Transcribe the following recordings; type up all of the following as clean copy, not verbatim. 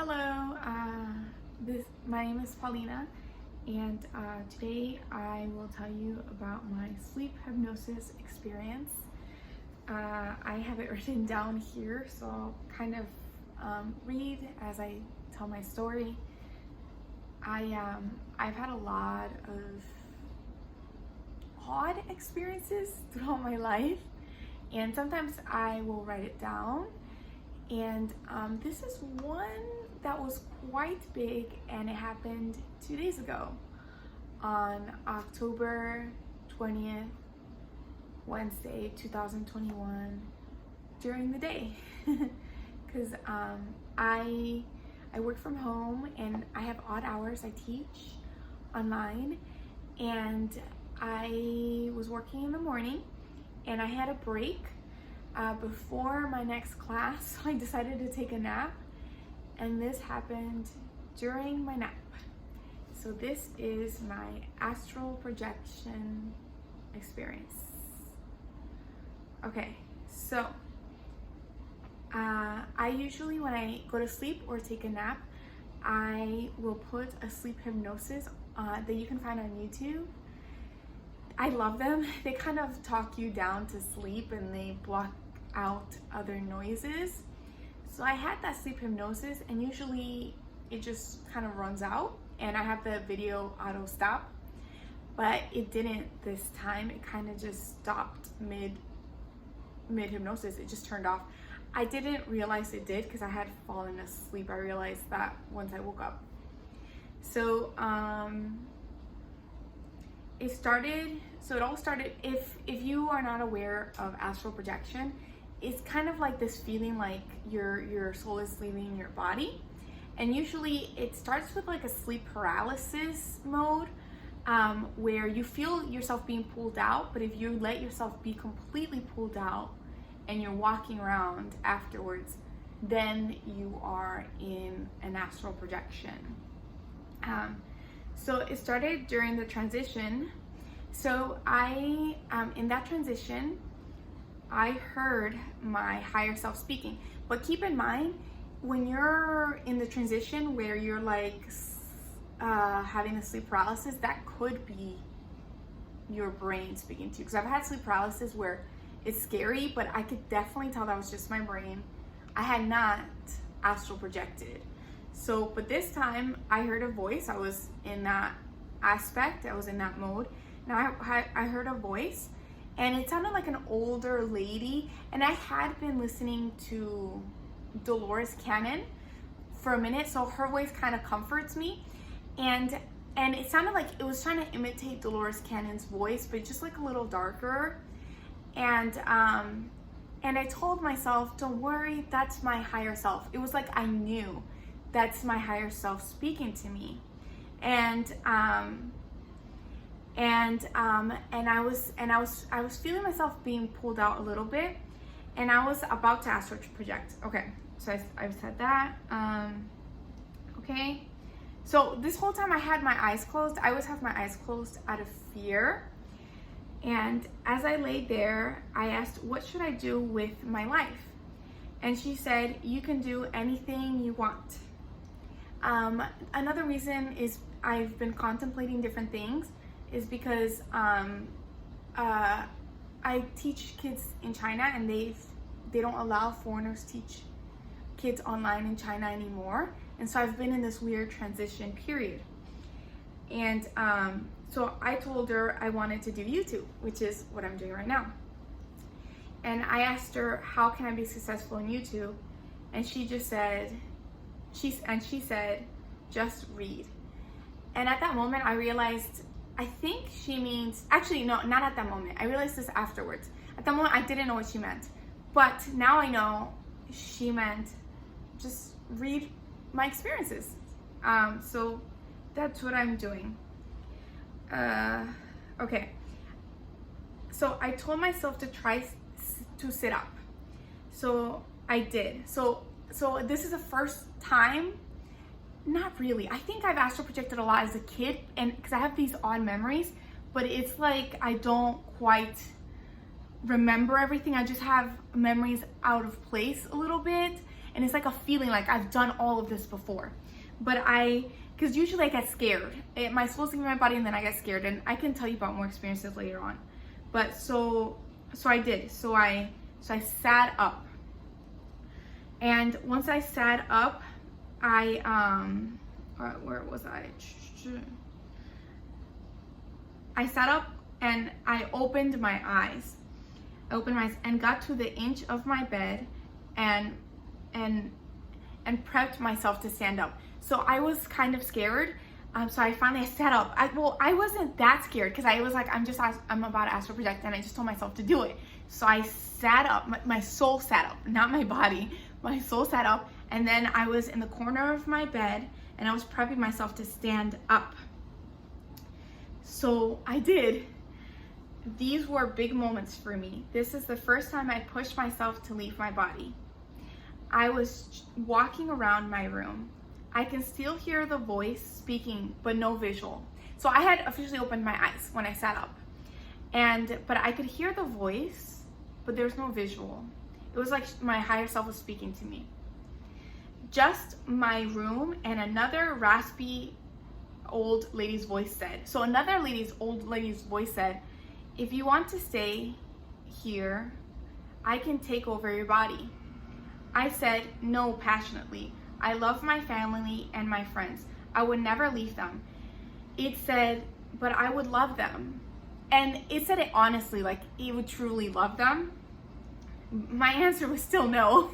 Hello, my name is Paulina, and today I will tell you about my sleep hypnosis experience. I have it written down here, so I'll kind of read as I tell my story. I've had a lot of odd experiences throughout my life, and sometimes I will write it down. And this is one that was quite big, and it happened 2 days ago on October 20th, Wednesday, 2021, during the day. Because I work from home and I have odd hours. I teach online, and I was working in the morning and I had a break before my next class, so I decided to take a nap, and this happened during my nap. So this is my astral projection experience. Okay, so I usually, when I go to sleep or take a nap, I will put a sleep hypnosis that you can find on YouTube. I love them. They kind of talk you down to sleep and they block out other noises. So I had that sleep hypnosis, and usually it just kind of runs out and I have the video auto stop, but it didn't this time. It kind of just stopped mid hypnosis. It just turned off. I didn't realize it did because I had fallen asleep. I realized that once I woke up. So it all started, if you are not aware of astral projection, it's kind of like this feeling like your soul is leaving your body. And usually it starts with like a sleep paralysis mode, where you feel yourself being pulled out, but if you let yourself be completely pulled out and you're walking around afterwards, then you are in an astral projection. So it started during the transition. So in that transition, I heard my higher self speaking. But keep in mind, when you're in the transition where you're like having the sleep paralysis, that could be your brain speaking to you. Because I've had sleep paralysis where it's scary, but I could definitely tell that was just my brain. I had not astral projected. So, but this time I heard a voice. I was in that aspect. I was in that mode. Now I heard a voice, and it sounded like an older lady. And I had been listening to Dolores Cannon for a minute, so her voice kind of comforts me. And it sounded like it was trying to imitate Dolores Cannon's voice, but just like a little darker. And I told myself, don't worry, that's my higher self. It was like I knew that's my higher self speaking to me. And I was feeling myself being pulled out a little bit, and I was about to astral project. Okay, so I said that. Okay, so this whole time I had my eyes closed. I always have my eyes closed out of fear. And as I laid there, I asked, what should I do with my life? And she said, you can do anything you want. Another reason is I've been contemplating different things is because I teach kids in China, and they don't allow foreigners teach kids online in China anymore. And so I've been in this weird transition period. And so I told her I wanted to do YouTube, which is what I'm doing right now. And I asked her, how can I be successful in YouTube? And she said, just read. And at that moment I realized, I think she means, actually no, not at that moment. I realized this afterwards. At that moment I didn't know what she meant. But now I know she meant just read my experiences. So that's what I'm doing. Okay. So I told myself to try to sit up. So I did. So this is the first time. Not really. I think I've astral projected a lot as a kid, and because I have these odd memories, but it's like I don't quite remember everything. I just have memories out of place a little bit, And it's like a feeling like I've done all of this before. But because usually I get scared. My soul's leaving my body and then I get scared. And I can tell you about more experiences later on. But so I did. So I sat up. And once I sat up, where was I? I sat up and I opened my eyes. I opened my eyes and got to the inch of my bed and prepped myself to stand up. So I was kind of scared. So I finally sat up. I wasn't that scared because I was like, I'm about to astral project, and I just told myself to do it. So I sat up. My soul sat up, not my body. My soul sat up, and then I was in the corner of my bed, and I was prepping myself to stand up. So I did. These were big moments for me. This is the first time I pushed myself to leave my body. I was walking around my room. I can still hear the voice speaking, but no visual. So I had officially opened my eyes when I sat up. But I could hear the voice, but there's no visual. It was like my higher self was speaking to me. Just my room and another raspy old lady's voice said. So another old lady's voice said, if you want to stay here, I can take over your body. I said no passionately. I love my family and my friends. I would never leave them. It said, but I would love them. And it said it honestly, like it would truly love them. My answer was still no.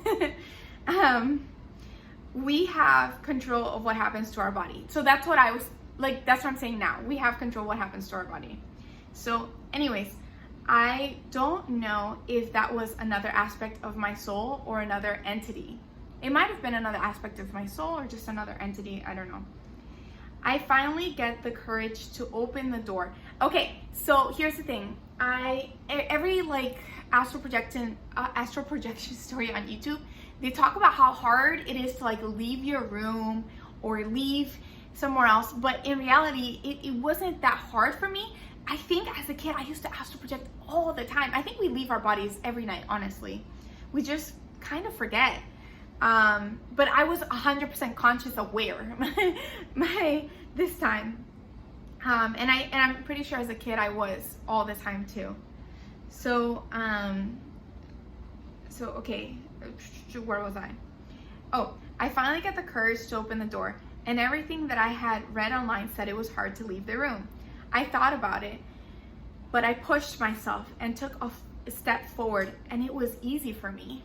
We have control of what happens to our body. So that's what I was like, that's what I'm saying now. We have control of what happens to our body. So anyways, I don't know if that was another aspect of my soul or another entity. It might have been another aspect of my soul or just another entity. I don't know. I finally get the courage to open the door. Okay, so here's the thing. Every like astral projection story on YouTube, they talk about how hard it is to like leave your room or leave somewhere else. But in reality, it wasn't that hard for me. I think as a kid, I used to astral project all the time. I think we leave our bodies every night, honestly. We just kind of forget. But I was 100% conscious aware this time. And I'm pretty sure as a kid I was all the time too. So okay, where was I? Oh, I finally get the courage to open the door, and everything that I had read online said it was hard to leave the room. I thought about it, but I pushed myself and took a step forward, and it was easy for me.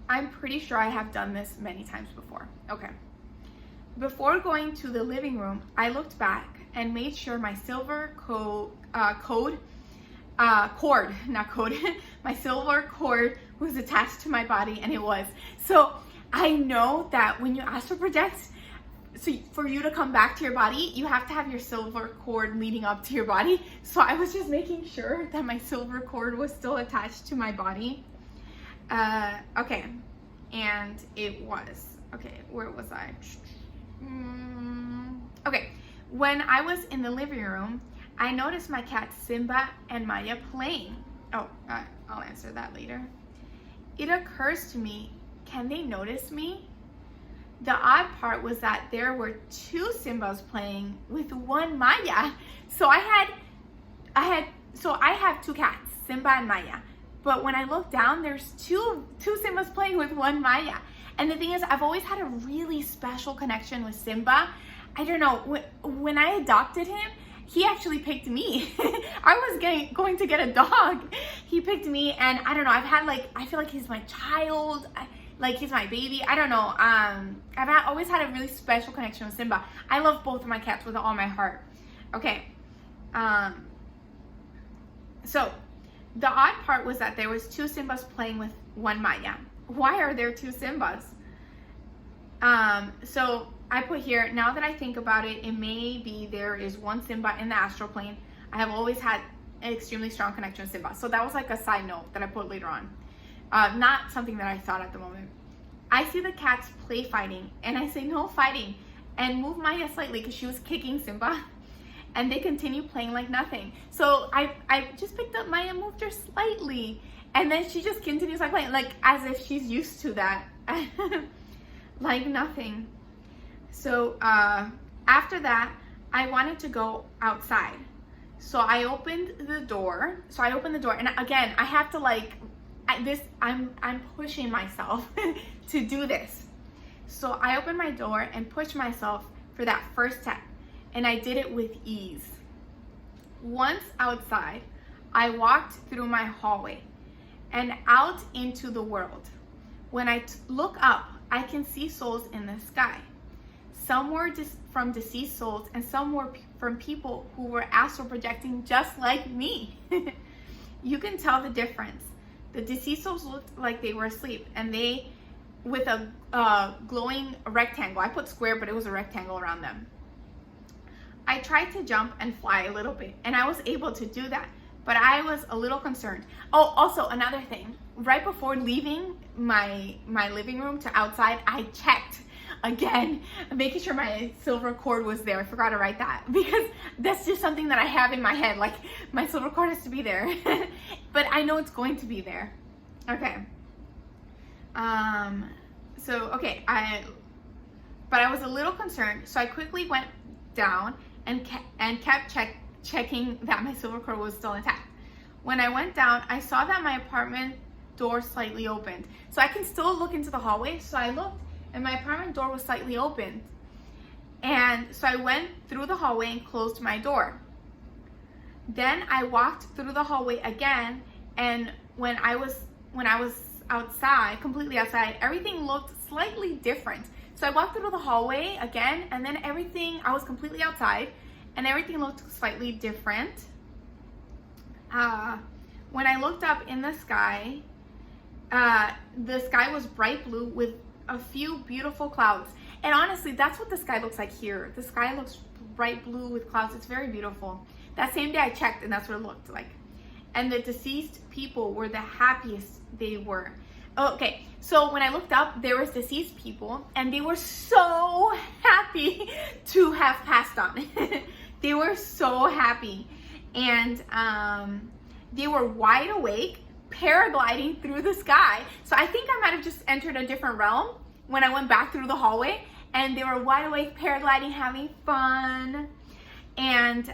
I'm pretty sure I have done this many times before. Okay. Before going to the living room, I looked back and made sure my silver my silver cord was attached to my body, and it was. So I know that when you astral project, so for you to come back to your body, you have to have your silver cord leading up to your body. So I was just making sure that my silver cord was still attached to my body. Okay, and it was. Okay, where was I? Okay, when I was in the living room, I noticed my cats Simba and Maya playing. Oh, I'll answer that later. It occurs to me, can they notice me? The odd part was that there were two Simbas playing with one Maya. So I have two cats, Simba and Maya. But when I look down, there's two Simbas playing with one Maya. And the thing is, I've always had a really special connection with Simba. I don't know, when I adopted him, he actually picked me. I was going to get a dog. He picked me, and I don't know, I feel like he's my child, like he's my baby. I don't know. I've always had a really special connection with Simba. I love both of my cats with all my heart. Okay. So the odd part was that there was two Simbas playing with one Maya. Why are there two Simbas? So I put here, now that I think about it, it may be there is one Simba in the astral plane. I have always had an extremely strong connection with Simba. So that was like a side note that I put later on. Not something that I thought at the moment. I see the cats play fighting, and I say no fighting, and move Maya slightly because she was kicking Simba, and they continue playing like nothing. So I just picked up Maya, moved her slightly, And then she just continues like playing, like as if she's used to that. Like nothing. So after that, I wanted to go outside. So I opened the door. And again, I have to like, I'm pushing myself to do this. So I opened my door and pushed myself for that first step. And I did it with ease. Once outside, I walked through my hallway and out into the world. When I look up, I can see souls in the sky. Some were from deceased souls, and some were from people who were astral projecting just like me. You can tell the difference. The deceased souls looked like they were asleep, and they, with a glowing rectangle. I put square, but it was a rectangle around them. I tried to jump and fly a little bit, and I was able to do that, but I was a little concerned. Oh, also another thing. Right before leaving my living room to outside, I checked again, making sure my silver cord was there. I forgot to write that because that's just something that I have in my head. Like, my silver cord has to be there, but I know it's going to be there. Okay. But I was a little concerned, so I quickly went down and kept checking that my silver cord was still intact. When I went down, I saw that my apartment door slightly opened. So I can still look into the hallway. So I looked, and my apartment door was slightly opened. And so I went through the hallway and closed my door. Then I walked through the hallway again, and when I was outside, completely outside, everything looked slightly different. So I walked through the hallway again, and then I was completely outside, and everything looked slightly different. When I looked up in the sky was bright blue with a few beautiful clouds. And honestly, that's what the sky looks like here. The sky looks bright blue with clouds. It's very beautiful. That same day I checked, and that's what it looked like. And the deceased people were the happiest they were. Okay, so when I looked up, there was deceased people, and they were so happy to have passed on. They were so happy. And they were wide awake, paragliding through the sky. So I think I might have just entered a different realm when I went back through the hallway, and they were wide awake, paragliding, having fun. And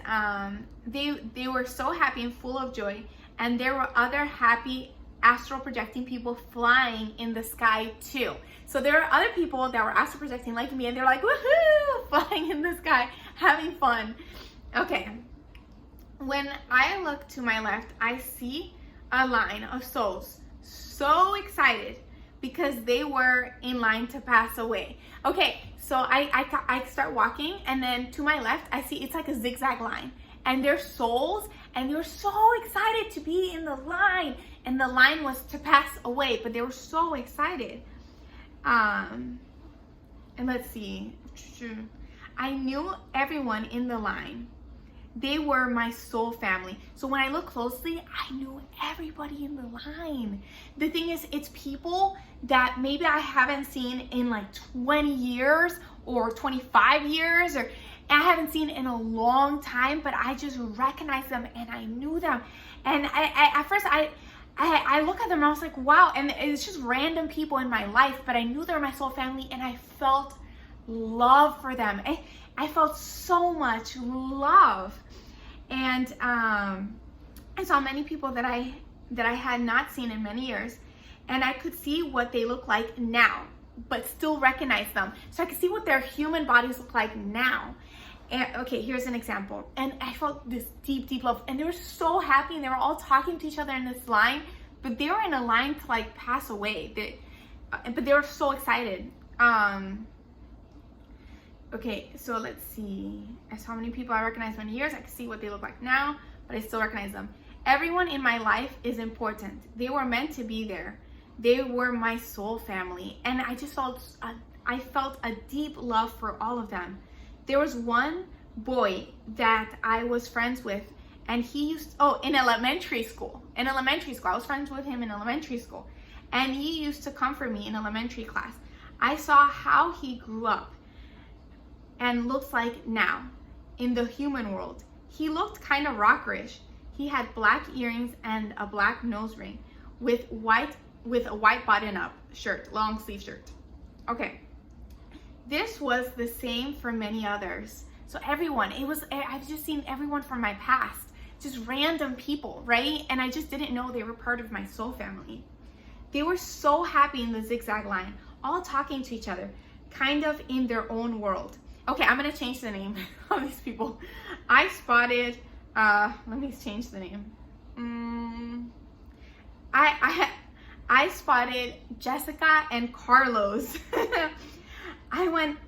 they were so happy and full of joy. And there were other happy astral projecting people flying in the sky too. So there are other people that were astral projecting like me, and they're like, woohoo, flying in the sky, having fun. Okay. When I look to my left, I see a line of souls so excited because they were in line to pass away. Okay, so I start walking, and then to my left, I see it's like a zigzag line, and they're souls, and they're so excited to be in the line, and the line was to pass away, but they were so excited. And let's see, I knew everyone in the line. They were my soul family. So when I look closely, I knew everybody in the line. The thing is, it's people that maybe I haven't seen in like 20 years or 25 years, or I haven't seen in a long time, but I just recognized them and I knew them. And at first I look at them and I was like, wow. And it's just random people in my life, but I knew they were my soul family, and I felt love for them. I felt so much love. And I saw many people that I had not seen in many years, and I could see what they look like now, but still recognize them. So I could see what their human bodies look like now. And okay, here's an example. And I felt this deep, deep love, and they were so happy, and they were all talking to each other in this line, but they were in a line to like pass away. But they were so excited. Okay, so let's see. I saw many people I recognized many years. I can see what they look like now, but I still recognize them. Everyone in my life is important. They were meant to be there. They were my soul family, and I just felt a deep love for all of them. There was one boy that I was friends with, and he used, in elementary school. I was friends with him in elementary school, and he used to come for me in elementary class. I saw how he grew up and looks like now in the human world. He looked kind of rockerish. He had black earrings and a black nose ring. with a white button-up shirt, long sleeve shirt. Okay, this was the same for many others. So everyone, I've just seen everyone from my past, just random people, right? And I just didn't know they were part of my soul family. They were so happy in the zigzag line, all talking to each other, kind of in their own world. Okay, I'm gonna change the name of these people. I spotted, let me change the name. I spotted Jessica and Carlos.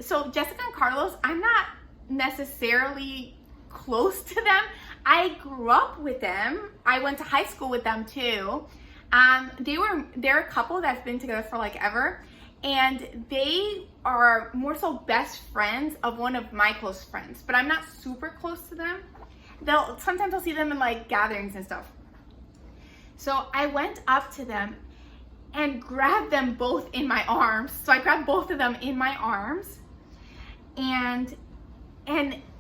So Jessica and Carlos, I'm not necessarily close to them. I grew up with them. I went to high school with them too. They're a couple that's been together for like ever, and they are more so best friends of one of my close friends, but I'm not super close to them. Sometimes I'll see them in like gatherings and stuff. So I went up to them and grabbed them both in my arms. So I grabbed both of them in my arms and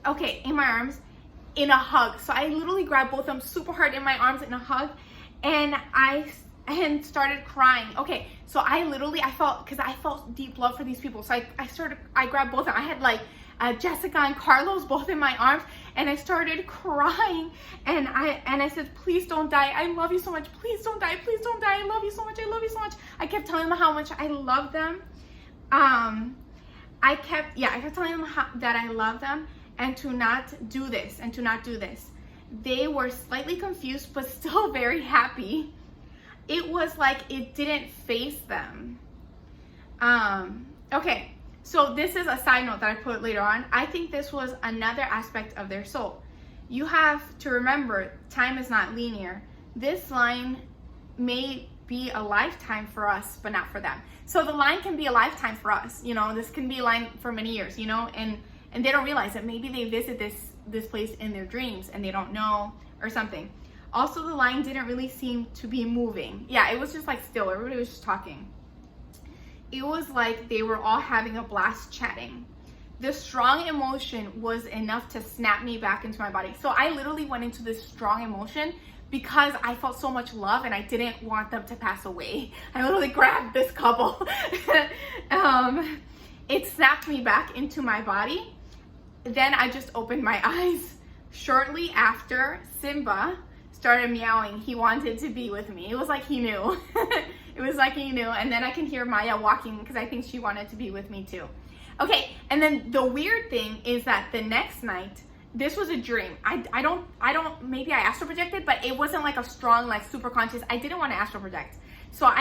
okay, in my arms, in a hug. So I literally grabbed both of them super hard in my arms in a hug, and I started crying. Okay, so I felt deep love for these people. So I grabbed both of them. I had like Jessica and Carlos both in my arms, and I started crying, and I said, please don't die. I love you so much. Please don't die. Please don't die. I love you so much. I love you so much. I kept telling them how much I love them. I kept telling them that I love them, and to not do this, and to not do this. They were slightly confused, but still very happy. It was like it didn't faze them. Okay, so this is a side note that I put later on. I think this was another aspect of their soul. You have to remember, time is not linear. This line may be a lifetime for us, but not for them. So the line can be a lifetime for us. You know, this can be a line for many years, you know, and they don't realize that maybe they visit this place in their dreams and they don't know or something. Also, the line didn't really seem to be moving. Yeah, it was just like still. Everybody was just talking. It was like they were all having a blast chatting. The strong emotion was enough to snap me back into my body. So I literally went into this strong emotion because I felt so much love and I didn't want them to pass away. I literally grabbed this couple. It snapped me back into my body. Then I just opened my eyes. Shortly after, Simba started meowing. He wanted to be with me. It was like he knew. It was like he knew. And then I can hear Maya walking because I think she wanted to be with me too. Okay, and then the weird thing is that the next night, this was a dream. I don't, maybe I astral projected, but it wasn't like a strong, like super conscious. I didn't want to astral project. So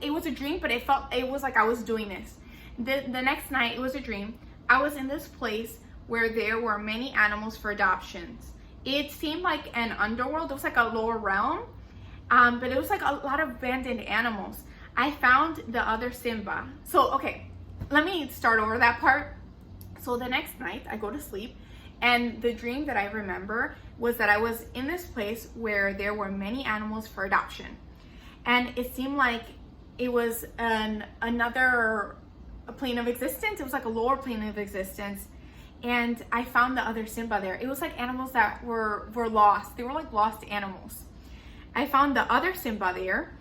it was a dream, but it was like I was doing this. The next night, it was a dream. I was in this place where there were many animals for adoptions. It seemed like an underworld. It was like a lower realm, but it was like a lot of abandoned animals. I found the other Simba. So, okay, let me start over that part. So the next night, I go to sleep, and the dream that I remember was that I was in this place where there were many animals for adoption. And it seemed like it was another plane of existence. It was like a lower plane of existence. And I found the other Simba there. It was like animals that were lost. They were like lost animals. I found the other Simba there,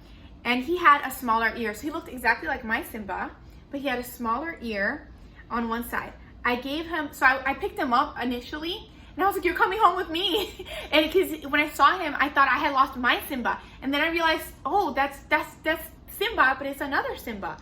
and he had a smaller ear. So he looked exactly like my Simba, but he had a smaller ear on one side. I gave him, so I picked him up initially, and I was like, you're coming home with me. And because when I saw him, I thought I had lost my Simba. And then I realized, oh, that's Simba, but it's another Simba.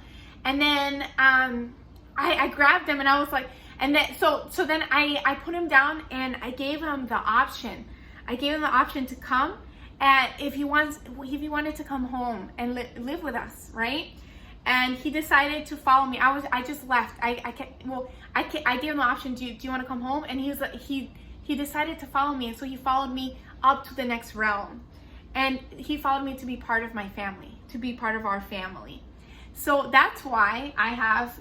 And then I grabbed him, and I was like, and then so then I put him down, and I gave him the option. I gave him the option to come, and if he wanted to come home and live with us, right? And he decided to follow me. I just left. I gave him the option. Do you want to come home? And he was like, he decided to follow me, and so he followed me up to the next realm, and he followed me to be part of my family, to be part of our family. So that's why I have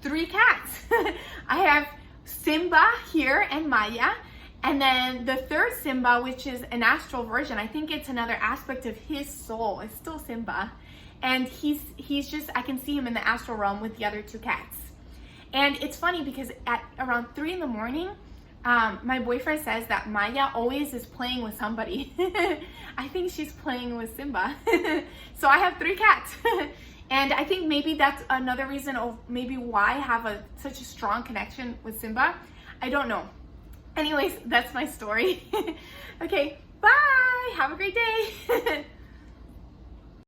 3 cats. I have Simba here and Maya, and then the third Simba, which is an astral version. I think it's another aspect of his soul. It's still Simba, and he's just, I can see him in the astral realm with the other 2 cats. And it's funny because at around 3 in the morning, My boyfriend says that Maya always is playing with somebody. I think she's playing with Simba. So I have 3 cats. And I think maybe that's another reason of maybe why I have such a strong connection with Simba. I don't know. Anyways, that's my story. Okay, bye. Have a great day.